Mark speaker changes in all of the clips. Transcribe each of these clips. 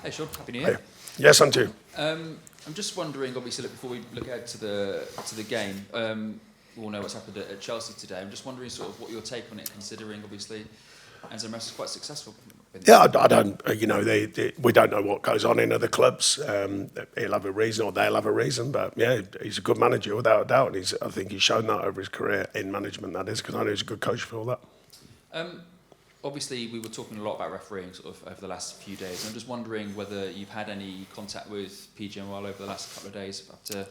Speaker 1: Hey Sean, happy New Year.
Speaker 2: Hey. Yes, and too.
Speaker 1: I'm just wondering, obviously, before we look ahead to the game, we all know what's happened at Chelsea today. I'm just wondering, sort of, what your take on it, considering obviously Enzo Maresca's quite successful.
Speaker 2: Yeah, I don't. We don't know what goes on in other clubs. He'll have a reason, or they'll have a reason. But yeah, he's a good manager without a doubt. I think he's shown that over his career in management. That is, because I know he's a good coach for all that.
Speaker 1: Obviously, we were talking a lot about refereeing sort of over the last few days. I'm just wondering whether you've had any contact with PGMOL over the last couple of days after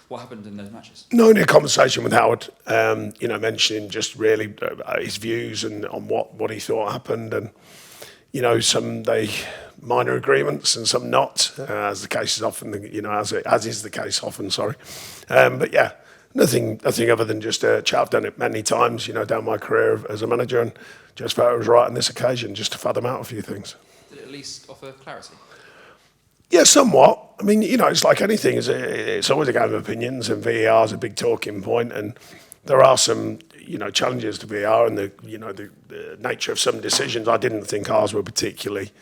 Speaker 1: what happened in those matches.
Speaker 2: No, only a conversation with Howard. Mentioning just really his views and on what he thought happened, and some minor agreements and some not, as the case is often. As is the case often. Sorry, but yeah. Nothing other than just a chat. I've done it many times, down my career as a manager, and just felt it was right on this occasion just to fathom out a few things.
Speaker 1: Did it at least offer clarity?
Speaker 2: Yeah, somewhat. I mean, it's like anything. It's always a game of opinions, and VAR is a big talking point, and there are some, challenges to VAR and the nature of some decisions. I didn't think ours were particularly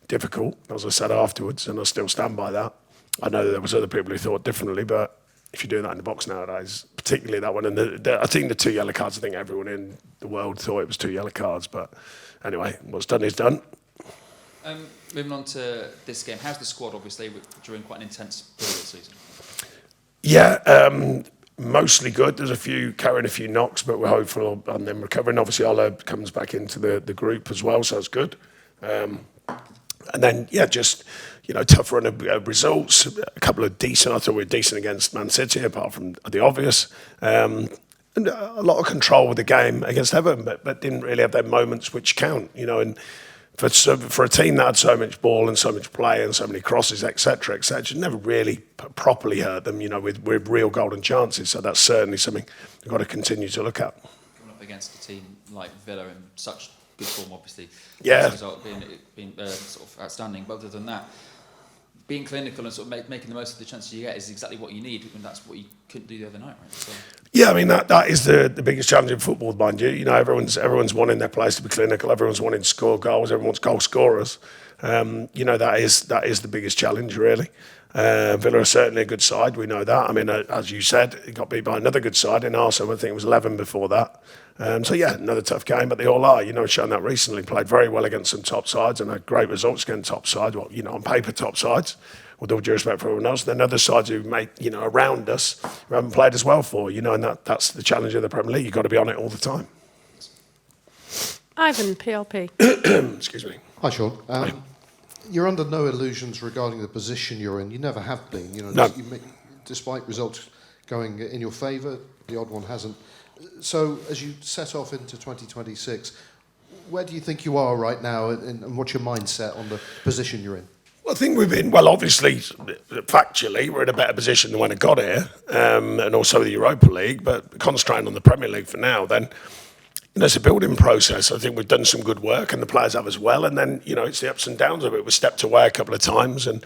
Speaker 2: difficult, as I said afterwards, and I still stand by that. I know there was other people who thought differently, but if you're doing that in the box nowadays, particularly that one, and I think the 2 yellow cards, I think everyone in the world thought it was 2 yellow cards, but anyway, what's done is done.
Speaker 1: Moving on to this game, how's the squad, obviously, during quite an intense period of the season?
Speaker 2: Yeah, mostly good. There's a few carrying a few knocks, but we're hopeful on them recovering. Obviously, Ola comes back into the group as well, so it's good. And then, just, tough run of results. A couple of decent. I thought we were decent against Man City, apart from the obvious. And a lot of control with the game against Everton, but didn't really have their moments which count. And for a team that had so much ball and so much play and so many crosses, etc., never really properly hurt them. With real golden chances. So that's certainly something we've got to continue to look at.
Speaker 1: Coming up against a team like Villa in such good form, obviously.
Speaker 2: Yeah.
Speaker 1: As a result, being sort of outstanding. But other than that, being clinical and sort of making the most of the chances you get is exactly what you need, and that's what you couldn't do the other night, right? So. Yeah,
Speaker 2: I mean that is the biggest challenge in football, mind you. Everyone's wanting their players to be clinical. Everyone's wanting to score goals. Everyone's goal scorers. That is the biggest challenge, really. Villa are certainly a good side. We know that. I mean, as you said, it got beat by another good side in Arsenal. I think it was 11 before that. Another tough game, but they all are. Shown that recently. Played very well against some top sides and had great results against top sides. Well, on paper, top sides. With all due respect for everyone else, then other sides who make around us who haven't played as well for and that's the challenge of the Premier League. You've got to be on it all the time.
Speaker 3: Ivan, PLP.
Speaker 2: Excuse me.
Speaker 4: Hi, Sean. You're under no illusions regarding the position you're in. You never have been.
Speaker 2: No.
Speaker 4: Despite results going in your favour, the odd one hasn't. So, as you set off into 2026, where do you think you are right now, and what's your mindset on the position you're in?
Speaker 2: Well, I think we've been, obviously, factually, we're in a better position than when it got here, and also the Europa League, but concentrating on the Premier League for now, then, it's a building process. I think we've done some good work, and the players have as well, and then, it's the ups and downs of it. We stepped away a couple of times, and,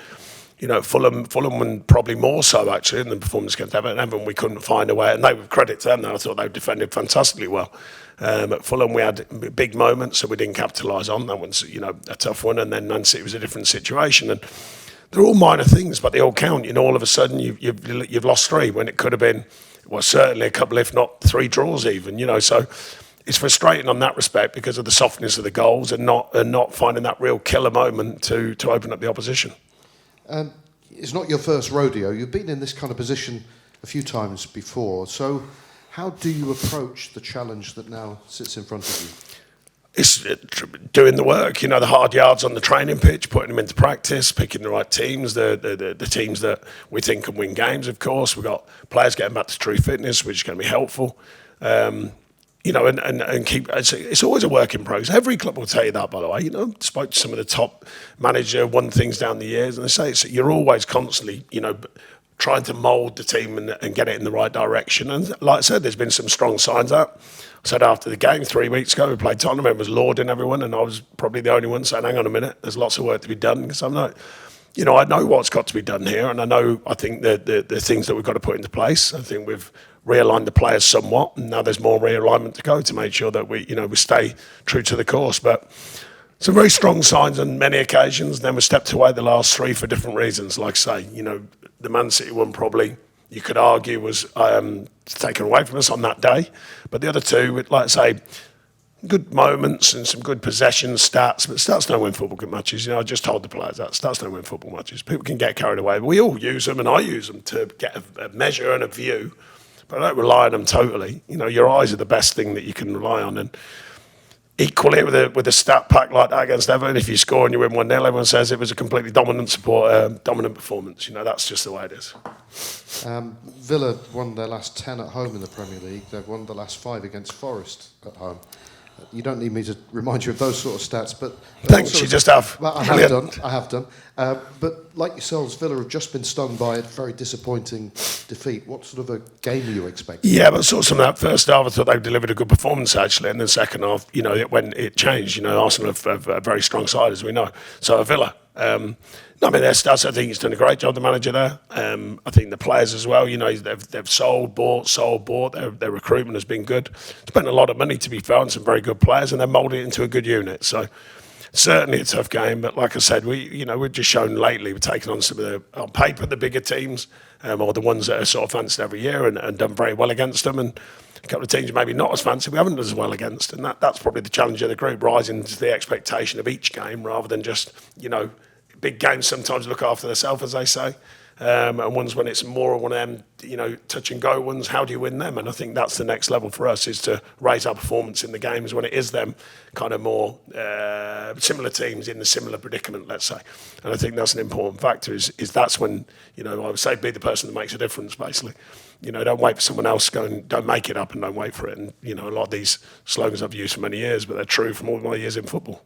Speaker 2: Fulham and probably more so, actually, in the performance against Everton, we couldn't find a way, and they would credit to them, I thought they defended fantastically well. At Fulham, we had big moments, so we didn't capitalise on. That one's, a tough one. And then Man City was a different situation. And they're all minor things, but they all count. All of a sudden, you've lost 3 when it could have been, certainly a couple, if not 3 draws even. So it's frustrating on that respect because of the softness of the goals and not finding that real killer moment to open up the opposition.
Speaker 4: It's not your first rodeo. You've been in this kind of position a few times before. So how do you approach the challenge that now sits in front of you?
Speaker 2: It's doing the work, the hard yards on the training pitch, putting them into practice, picking the right teams, the teams that we think can win games, of course. We've got players getting back to true fitness, which is going to be helpful. And keep. It's always a work in progress. Every club will tell you that, by the way. Spoke to some of the top manager, won things down the years, and they say you're always constantly, trying to mould the team and get it in the right direction. And like I said, there's been some strong signs out. I said after the game 3 weeks ago, we played Tottenham, it was lauding everyone, and I was probably the only one saying, hang on a minute, there's lots of work to be done, because I'm not, I know what's got to be done here, and I think the things that we've got to put into place. I think we've realigned the players somewhat, and now there's more realignment to go to make sure that we stay true to the course. But Some very strong signs on many occasions. Then we stepped away the last three for different reasons. Like I say, the Man City one probably, you could argue, was taken away from us on that day. But the other two, like I say, good moments and some good possession stats. But stats don't win football matches. I just told the players that. Stats don't win football matches. People can get carried away. We all use them, and I use them to get a measure and a view. But I don't rely on them totally. Your eyes are the best thing that you can rely on. And equally, with a stat pack like that against Everton, if you score and you win 1-0, everyone says it was a completely dominant performance. That's just the way it is.
Speaker 4: Villa won their last 10 at home in the Premier League. They've won the last 5 against Forest at home. You don't need me to remind you of those sort of stats, but
Speaker 2: thanks. You just have.
Speaker 4: Well, I have done. But like yourselves, Villa have just been stung by a very disappointing defeat. What sort of a game are you expecting?
Speaker 2: Yeah, but sort of that first half, I thought they delivered a good performance actually, and then second half, when it changed, Arsenal have a very strong side, as we know. So Villa. Their stats, I think he's done a great job, the manager there. I think the players as well, they've sold, bought. Their recruitment has been good. Spent a lot of money, to be fair, on some very good players, and they're moulding it into a good unit. So certainly a tough game, but like I said, we've just shown lately, we've taken on some of on paper, the bigger teams, or the ones that are sort of fancied every year and done very well against them. And a couple of teams maybe not as fancy, we haven't done as well against. And that's probably the challenge of the group, rising to the expectation of each game rather than just, big games sometimes look after themselves, as they say. And ones when it's more one of them, touch and go ones, how do you win them? And I think that's the next level for us, is to raise our performance in the games when it is them kind of more similar teams in the similar predicament, let's say. And I think that's an important factor, is that's when, I would say, be the person that makes a difference, basically. Don't wait for someone else, don't make it up and don't wait for it. And, a lot of these slogans I've used for many years, but they're true from all my years in football.